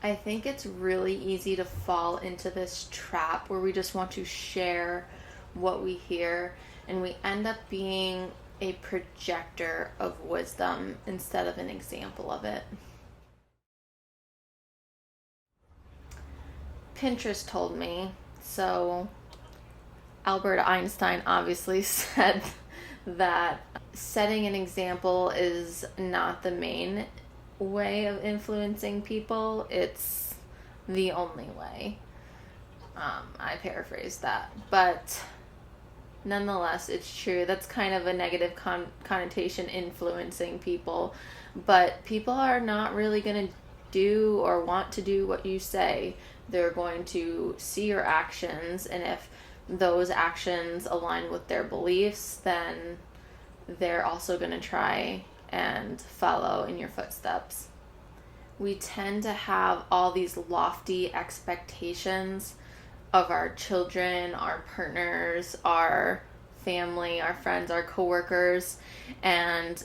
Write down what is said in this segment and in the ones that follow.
I think it's really easy to fall into this trap where we just want to share what we hear, and we end up being a projector of wisdom instead of an example of it. Pinterest told me. So, Albert Einstein obviously said that setting an example is not the main way of influencing people, it's the only way. I paraphrased that. But nonetheless, it's true. That's kind of a negative connotation, influencing people. But people are not really going to do or want to do what you say. They're going to see your actions, and if those actions align with their beliefs, then they're also going to try and follow in your footsteps. We tend to have all these lofty expectations of our children, our partners, our family, our friends, our coworkers, and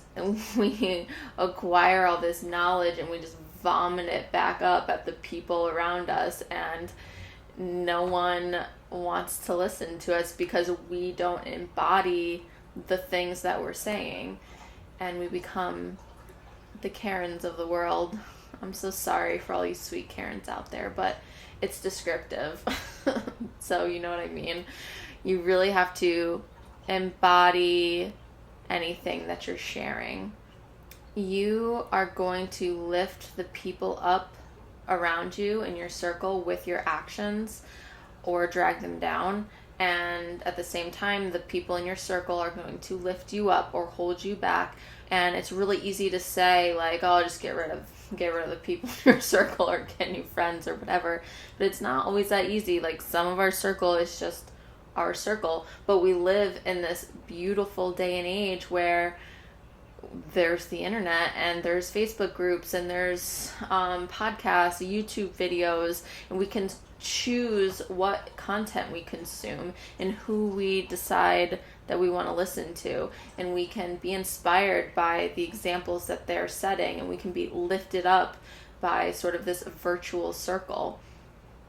we acquire all this knowledge and we just vomit it back up at the people around us, and no one wants to listen to us because we don't embody the things that we're saying, and we become the Karens of the world. I'm so sorry for all you sweet Karens out there, but it's descriptive. So you know what I mean. You really have to embody anything that you're sharing. You are going to lift the people up around you in your circle with your actions, or drag them down. And at the same time, the people in your circle are going to lift you up or hold you back. And it's really easy to say, like, oh, just get rid of the people in your circle or get new friends or whatever. But it's not always that easy. Like, some of our circle is just our circle. But we live in this beautiful day and age where there's the internet, and there's Facebook groups, and there's podcasts, YouTube videos, and we can choose what content we consume and who we decide that we want to listen to, and we can be inspired by the examples that they're setting, and we can be lifted up by sort of this virtual circle.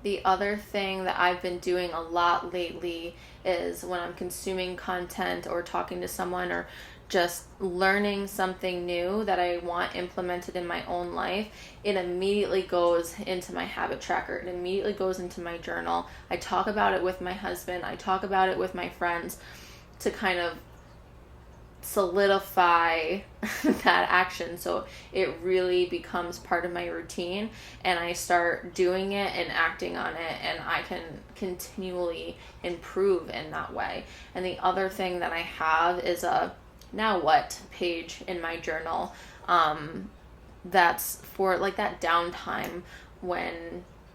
The other thing that I've been doing a lot lately is when I'm consuming content or talking to someone or just learning something new that I want implemented in my own life, it immediately goes into my habit tracker. It immediately goes into my journal. I talk about it with my husband. I talk about it with my friends to kind of solidify that action, so it really becomes part of my routine, and I start doing it and acting on it, and I can continually improve in that way. And the other thing that I have is a now what page in my journal, that's for like that downtime when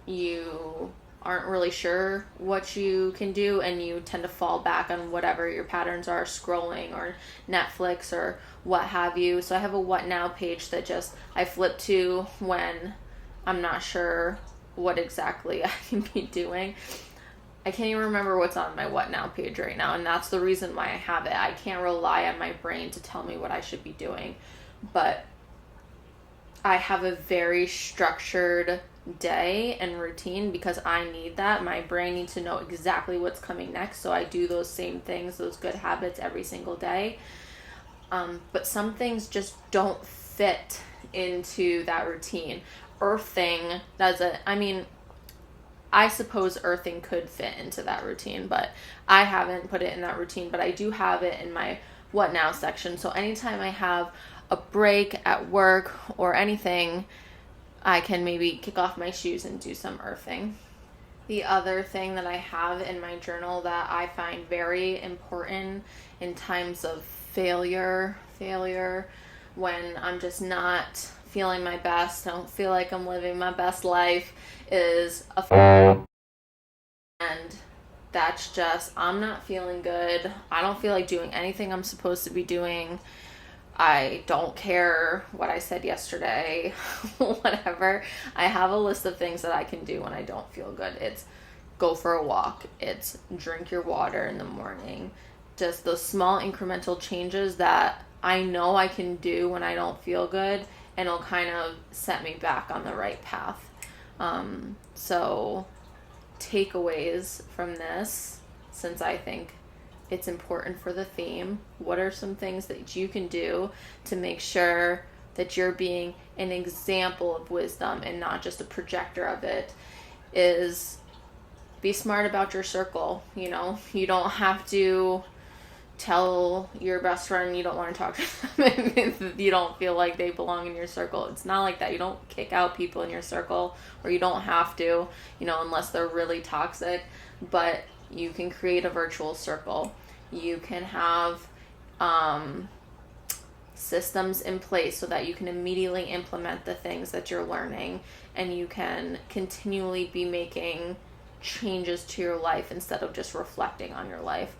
you aren't really sure what you can do and you tend to fall back on whatever your patterns are, scrolling or Netflix or what have you. So I have a what now page that just I flip to when I'm not sure what exactly I can be doing. I can't even remember what's on my what now page right now, and that's the reason why I have it. I can't rely on my brain to tell me what I should be doing, but I have a very structured day and routine because I need that. My brain needs to know exactly what's coming next, so I do those same things, those good habits every single day. But some things just don't fit into that routine. Earthing doesn't. I suppose earthing could fit into that routine, but I haven't put it in that routine, but I do have it in my what now section. So anytime I have a break at work or anything, I can maybe kick off my shoes and do some earthing. The other thing that I have in my journal that I find very important in times of failure, when I'm just not feeling my best, I don't feel like I'm living my best life, is and that's just, I'm not feeling good. I don't feel like doing anything I'm supposed to be doing. I don't care what I said yesterday, whatever. I have a list of things that I can do when I don't feel good. It's go for a walk. It's drink your water in the morning. Just those small incremental changes that I know I can do when I don't feel good, and it'll kind of set me back on the right path. So takeaways from this, since I think it's important for the theme, what are some things that you can do to make sure that you're being an example of wisdom and not just a projector of it? Is be smart about your circle. You know, you don't have to tell your best friend you don't want to talk to them if you don't feel like they belong in your circle. It's not like that. You don't kick out people in your circle, or you don't have to, unless they're really toxic. But you can create a virtual circle. You can have systems in place so that you can immediately implement the things that you're learning, and you can continually be making changes to your life instead of just reflecting on your life.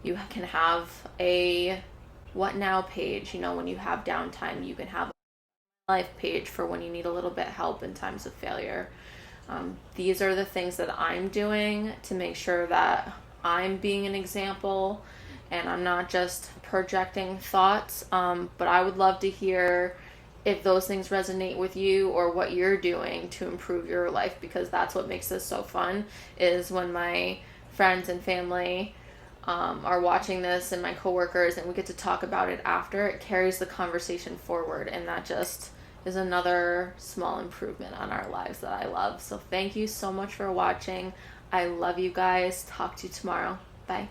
You can have a what now page, when you have downtime. You can have a life page for when you need a little bit of help in times of failure. These are the things that I'm doing to make sure that I'm being an example and I'm not just projecting thoughts. But I would love to hear if those things resonate with you, or what you're doing to improve your life, because that's what makes this so fun, is when my friends and family are watching this, and my coworkers, and we get to talk about it after. It carries the conversation forward, and that just is another small improvement on our lives that I love. So thank you so much for watching. I love you guys. Talk to you tomorrow. Bye.